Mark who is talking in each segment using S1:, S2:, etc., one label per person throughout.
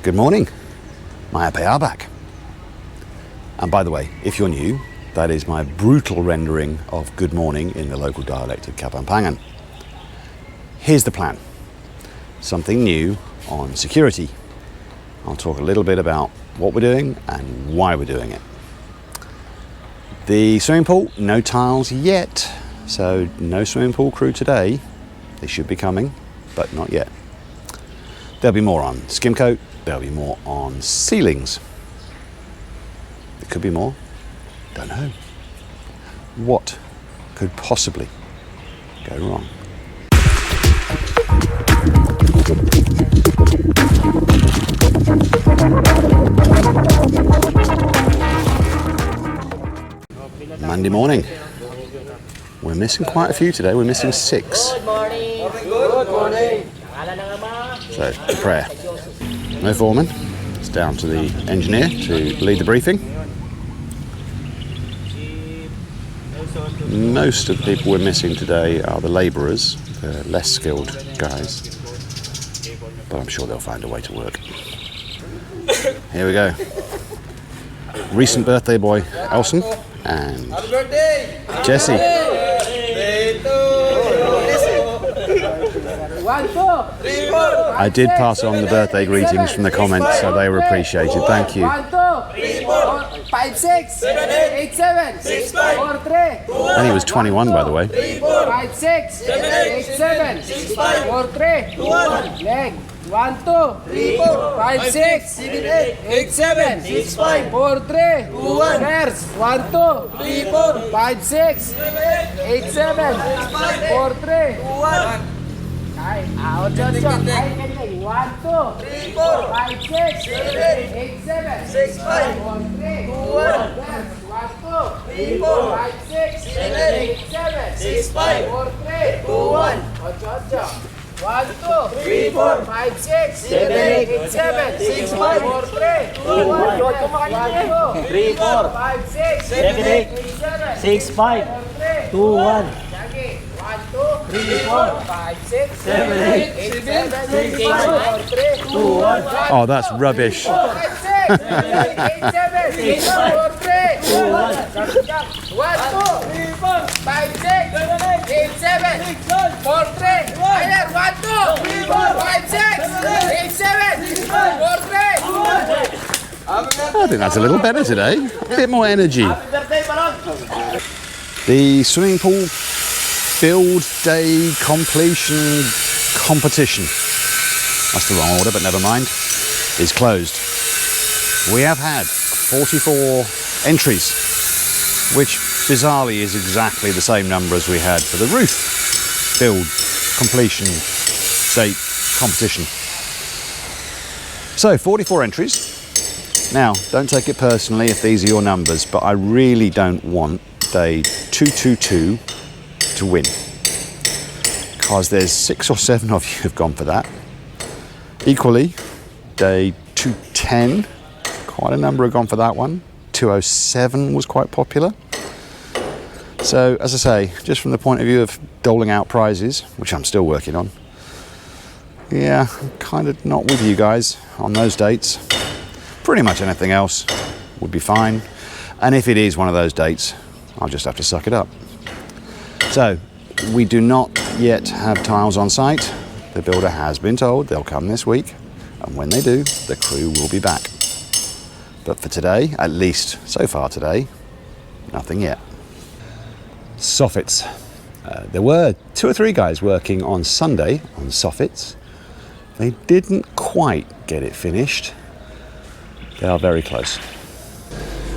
S1: Good morning, my are back. And by the way, if you're new, that is my brutal rendering of good morning in the local dialect of Kapampangan. Here's the plan. Something new on security. I'll talk a little bit about what we're doing and why we're doing it. The swimming pool, no tiles yet, so no swimming pool crew today. They should be coming, but not yet. There'll be more on skim coat, there'll be more on ceilings. There could be more, don't know. What could possibly go wrong? Monday morning. We're missing quite a few today. We're missing 6.
S2: Good morning. Good morning.
S1: So, the prayer. No foreman. It's down to the engineer to lead the briefing. Most of the people we're missing today are the labourers, the less skilled guys. But I'm sure they'll find a way to work. Here we go. Recent birthday boy Elson and Jesse. I did pass on the birthday greetings from the comments, so they were appreciated. Thank you.
S2: 1, 2, 3, 4, 5, 6, 7, 8, 7, 6, 5, 4, 3.
S1: I think he was 21, by the way.
S2: 5, 6, 7, 8, 7, 6, 5, 4, 3, leg. 1, 2, 3, 4, 5, 6, 7, 8, 7, 6, 5, 4, 3, 1. First, 1, 2, 3, 4, 5, 6, 8, 7, 6, 5, 4, 3, 1. 1, 2, 3, 4, 5, 6, 7, 8, 7, 6, 5, 4, 3, 1. 1, 2, 3, 4, 5, 6, 7, 8, 7, 6, 5, 4, 3, 1. 1, 2, 3, 4, 5, 6, 7, 8, 7, 6, 5, 4, 3, 2, 1. 1, 2, 3, 4, 5, 6, 7, 8, 7, 6, 5, 2, 1. 1, 2, 3, 4, 5, 6, 7, 8, 7, 6, 5, 4, 3, 2, 1.
S1: Oh, that's rubbish.
S2: 5, 6, 7, 8, 7, 6, 5, 4, 3, 2, 1. 1, 2, 3, 4, 5, 6, 7, 8, 7, 6, 4, 3. Higher. 1, 2, 3, 4, 5, 6, 8, 7, 6, 5, 4, 3, 2, 1.
S1: I think that's a little better today. A bit more energy. The swimming pool build day completion competition, that's the wrong order, but never mind, is closed. We have had 44 entries, which bizarrely is exactly the same number as we had for the roof build completion date competition. So 44 entries. Now, don't take it personally if these are your numbers, but I really don't want day 222 to win, because there's 6 or 7 of you have gone for that. Equally, day 210, quite a number have gone for that one. 207 was quite popular. So, as I say, just from the point of view of doling out prizes, which I'm still working on, yeah, I'm kind of not with you guys on those dates. Pretty much anything else would be fine. And if it is one of those dates, I'll just have to suck it up. So, we do not yet have tiles on site. The builder has been told they'll come this week, and when they do, the crew will be back. But for today, at least so far today, nothing yet. Soffits. There were 2 or 3 guys working on Sunday on soffits. They didn't quite get it finished. They are very close.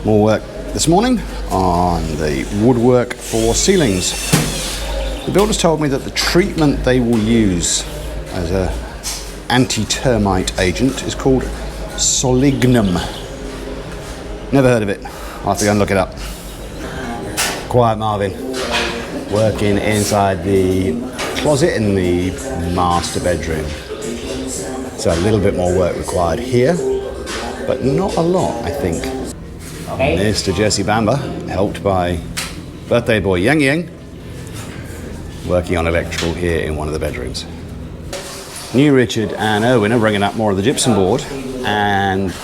S1: More work this morning on the woodwork for ceilings. The builders told me that the treatment they will use as an anti-termite agent is called solignum. Never heard of it. I'll have to go and look it up. Quiet Marvin, working inside the closet in the master bedroom. So a little bit more work required here, but not a lot, I think. Mr. Jesse Bamba, helped by birthday boy Yang Yang, working on electrical here in one of the bedrooms. New Richard and Erwin are bringing up more of the gypsum board And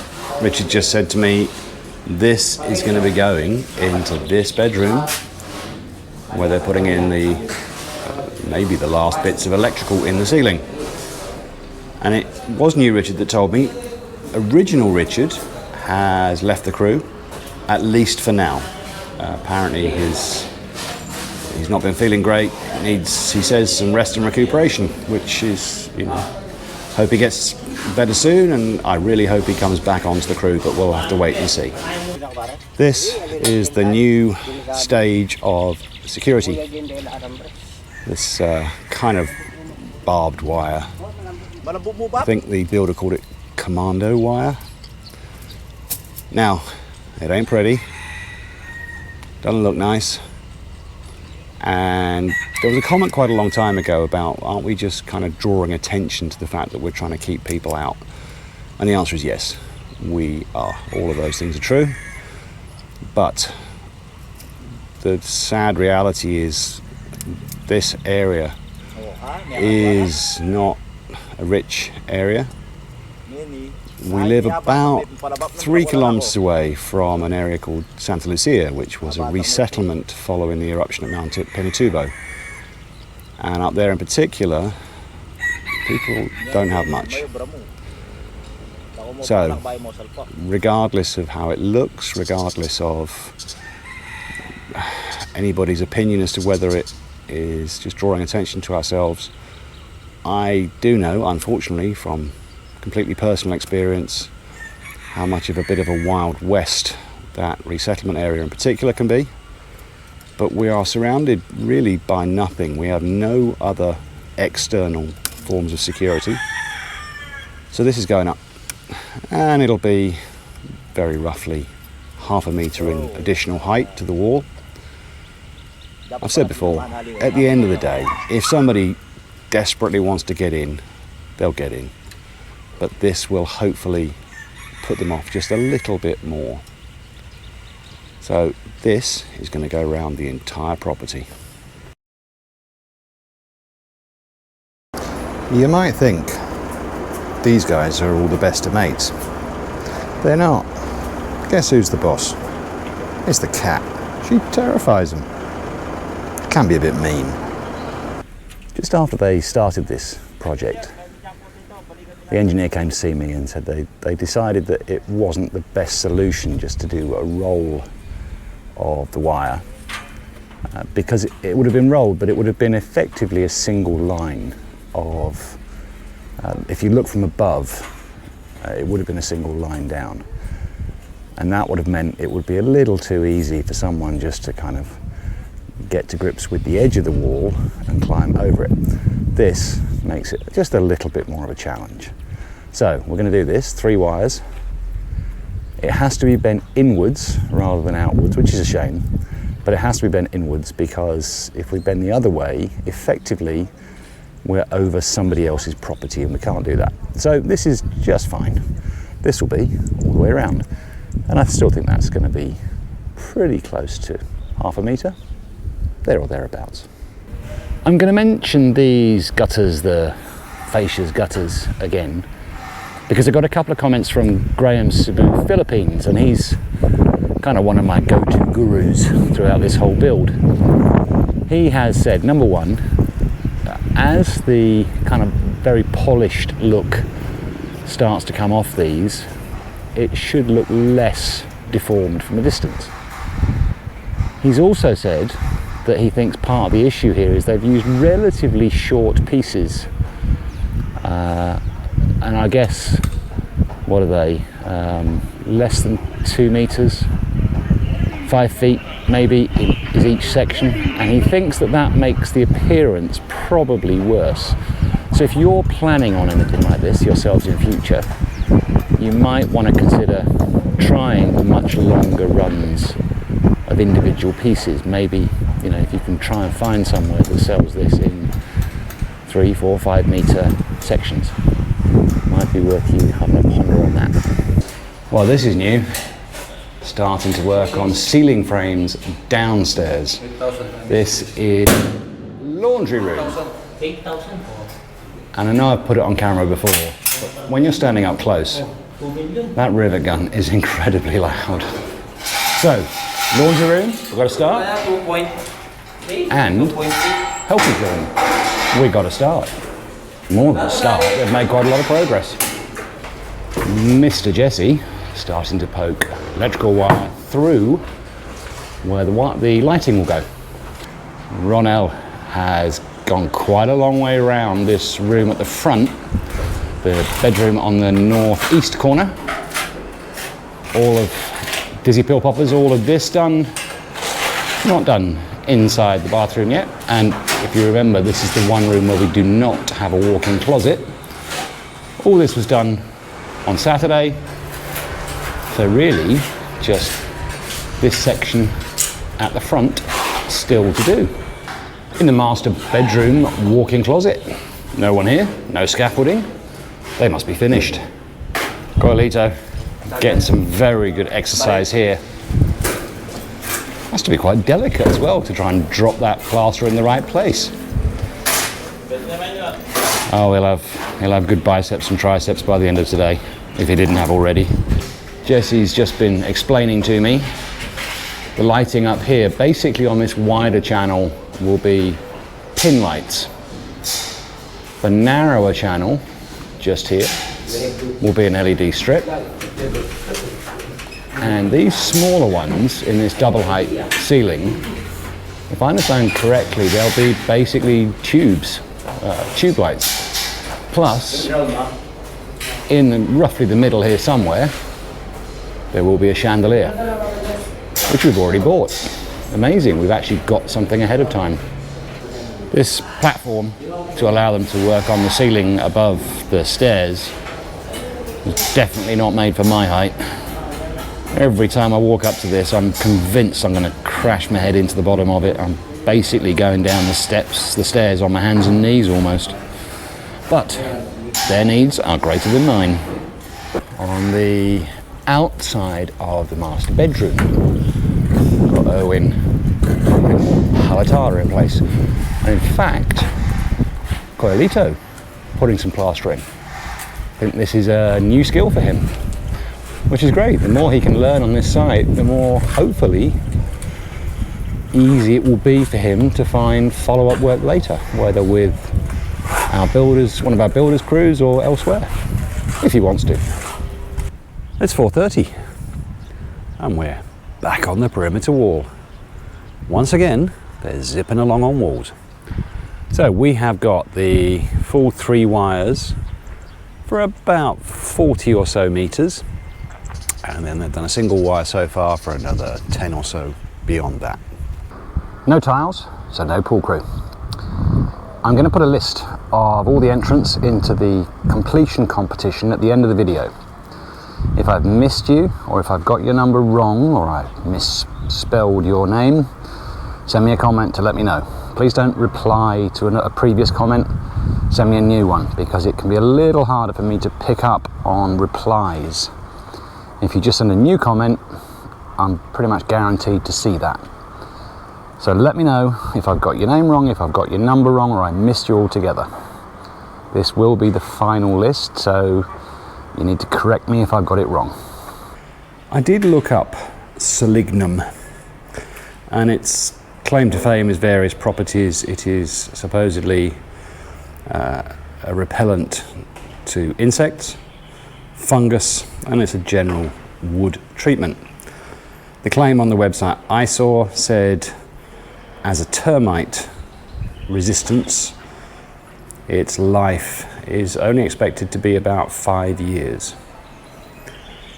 S1: Richard just said to me, this is going to be going into this bedroom where they're putting in the maybe the last bits of electrical in the ceiling. And it wasn't you, Richard, that told me. Original Richard has left the crew, at least for now. Apparently he's not been feeling great. Needs, he says, some rest and recuperation, which is, you know, hope he gets better soon, and I really hope he comes back onto the crew, but we'll have to wait and see. This is the new stage of security. This kind of barbed wire. I think the builder called it Commando Wire. Now, it ain't pretty. Doesn't look nice. And there was a comment quite a long time ago about, aren't we just kind of drawing attention to the fact that we're trying to keep people out? And the answer is yes, we are. All of those things are true. But the sad reality is this area is not a rich area. We live about 3 kilometers away from an area called Santa Lucia, which was a resettlement following the eruption at Mount Pinatubo. And up there in particular, people don't have much. So, regardless of how it looks, regardless of anybody's opinion as to whether it is just drawing attention to ourselves, I do know, unfortunately, from completely personal experience, how much of a bit of a wild west that resettlement area in particular can be. But we are surrounded really by nothing. We have no other external forms of security. So this is going up, and it'll be very roughly 0.5 metre in additional height to the wall. I've said before, at the end of the day, if somebody desperately wants to get in, they'll get in. But this will hopefully put them off just a little bit more. So this is going to go around the entire property. You might think these guys are all the best of mates. They're not. Guess who's the boss? It's the cat. She terrifies them. Can be a bit mean. Just after they started this project, the engineer came to see me and said they decided that it wasn't the best solution just to do a roll of the wire, because it would have been rolled, but it would have been effectively a single line of, if you look from above, it would have been a single line down. And that would have meant it would be a little too easy for someone just to kind of get to grips with the edge of the wall and climb over it. This makes it just a little bit more of a challenge. So we're going to do this, 3 wires. It has to be bent inwards rather than outwards, which is a shame, but it has to be bent inwards because if we bend the other way, effectively we're over somebody else's property and we can't do that. So this is just fine. This will be all the way around. And I still think that's going to be pretty close to 0.5 metre, there or thereabouts. I'm going to mention these gutters, the fascias gutters again, because I got a couple of comments from Graham Cebu, Philippines, and he's kind of one of my go-to gurus throughout this whole build. He has said, number one, as the kind of very polished look starts to come off these, it should look less deformed from a distance. He's also said that he thinks part of the issue here is they've used relatively short pieces, and I guess, what are they, less than 2 meters, 5 feet maybe is each section, and he thinks that that makes the appearance probably worse. So if you're planning on anything like this yourselves in future, you might want to consider trying the much longer runs of individual pieces. Maybe, you know, if you can try and find somewhere that sells this in 3, 4, 5 meter sections, might be worth you having a ponder on that. Well, this is new. Starting to work on ceiling frames downstairs. This is laundry room.
S3: 8,000.
S1: And I know I've put it on camera before, but when you're standing up close, That rivet gun is incredibly loud. So, laundry room, we've got to start. And healthy room, we've got to start. More than a start, they've made quite a lot of progress. Mr. Jesse starting to poke electrical wire through where the lighting will go. Ronell has gone quite a long way around this room at the front, the bedroom on the northeast corner. All of Dizzy Pill Poppers, all of this done, not done inside the bathroom yet. And if you remember, this is the one room where we do not have a walk-in closet. All this was done on Saturday. So really, just this section at the front still to do. In the master bedroom walk-in closet, no one here, no scaffolding. They must be finished. Coilito getting some very good exercise here. Has to be quite delicate as well to try and drop that plaster in the right place. Oh, he'll have good biceps and triceps by the end of today, if he didn't have already. Jesse's just been explaining to me the lighting up here, basically on this wider channel, will be pin lights. The narrower channel, just here, will be an LED strip. And these smaller ones in this double height ceiling, if I understand correctly, they'll be basically tubes, tube lights. Plus, in roughly the middle here somewhere, there will be a chandelier, which we've already bought. Amazing, we've actually got something ahead of time. This platform, to allow them to work on the ceiling above the stairs, was definitely not made for my height. Every time I walk up to this, I'm convinced I'm going to crash my head into the bottom of it. I'm basically going down the stairs on my hands and knees almost. But their needs are greater than mine. On the outside of the master bedroom, got Erwin Halatara in place. And in fact, Coilito putting some plaster in. I think this is a new skill for him, which is great. The more he can learn on this site, the more, hopefully, easy it will be for him to find follow-up work later, whether with our builders, one of our builders' crews, or elsewhere, if he wants to. It's 4:30, and we're back on the perimeter wall. Once again, they're zipping along on walls. So we have got the full 3 wires for about 40 or so meters. And then they've done a single wire so far for another 10 or so beyond that. No tiles, so no pool crew. I'm going to put a list of all the entrants into the completion competition at the end of the video. If I've missed you, or if I've got your number wrong, or I've misspelled your name, send me a comment to let me know. Please don't reply to a previous comment, send me a new one, because it can be a little harder for me to pick up on replies. If you just send a new comment, I'm pretty much guaranteed to see that. So let me know if I've got your name wrong, if I've got your number wrong, or I missed you altogether. This will be the final list, so you need to correct me if I've got it wrong. I did look up selignum, and its claim to fame is various properties. It is supposedly a repellent to insects, fungus, and it's a general wood treatment. The claim on the website I saw said as a termite resistance, its life is only expected to be about 5 years.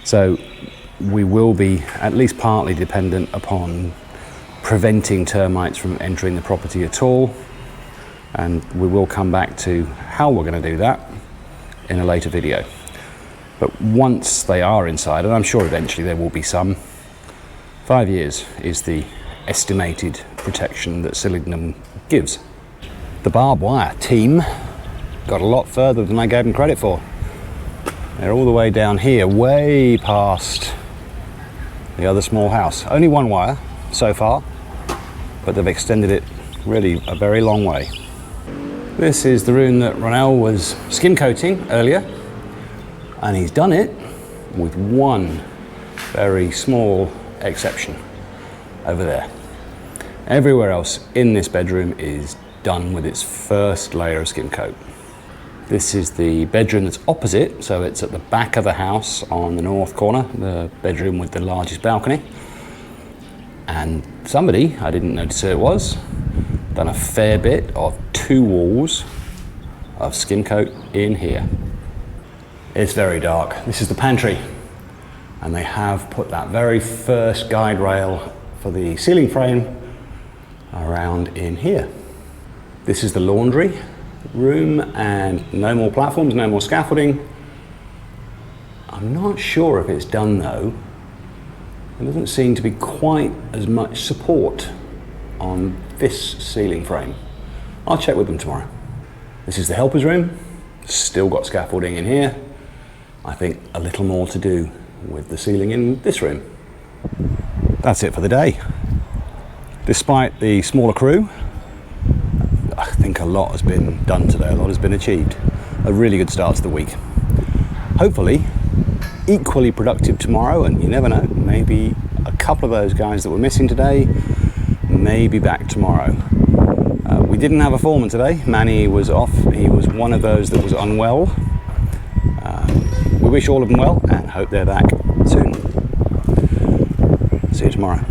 S1: So we will be at least partly dependent upon preventing termites from entering the property at all, and we will come back to how we're going to do that in a later video. But once they are inside, and I'm sure eventually there will be some, 5 years is the estimated protection that selignum gives. The barbed wire team got a lot further than I gave them credit for. They're all the way down here, way past the other small house. Only one wire so far, but they've extended it really a very long way. This is the room that Ronell was skim coating earlier, and he's done it with one very small exception over there. Everywhere else in this bedroom is done with its first layer of skim coat. This is the bedroom that's opposite, so it's at the back of the house on the north corner, the bedroom with the largest balcony. And somebody, I didn't notice who it was, done a fair bit of 2 walls of skim coat in here. It's very dark. This is the pantry, and they have put that very first guide rail for the ceiling frame around in here. This is the laundry room, and no more platforms, no more scaffolding. I'm not sure if it's done though. There doesn't seem to be quite as much support on this ceiling frame. I'll check with them tomorrow. This is the helper's room. Still got scaffolding in here. I think a little more to do with the ceiling in this room. That's it for the day. Despite the smaller crew, I think a lot has been done today, a lot has been achieved. A really good start to the week. Hopefully, equally productive tomorrow, and you never know, maybe a couple of those guys that were missing today may be back tomorrow. We didn't have a foreman today. Manny was off. He was one of those that was unwell. We wish all of them well and hope they're back soon. See you tomorrow.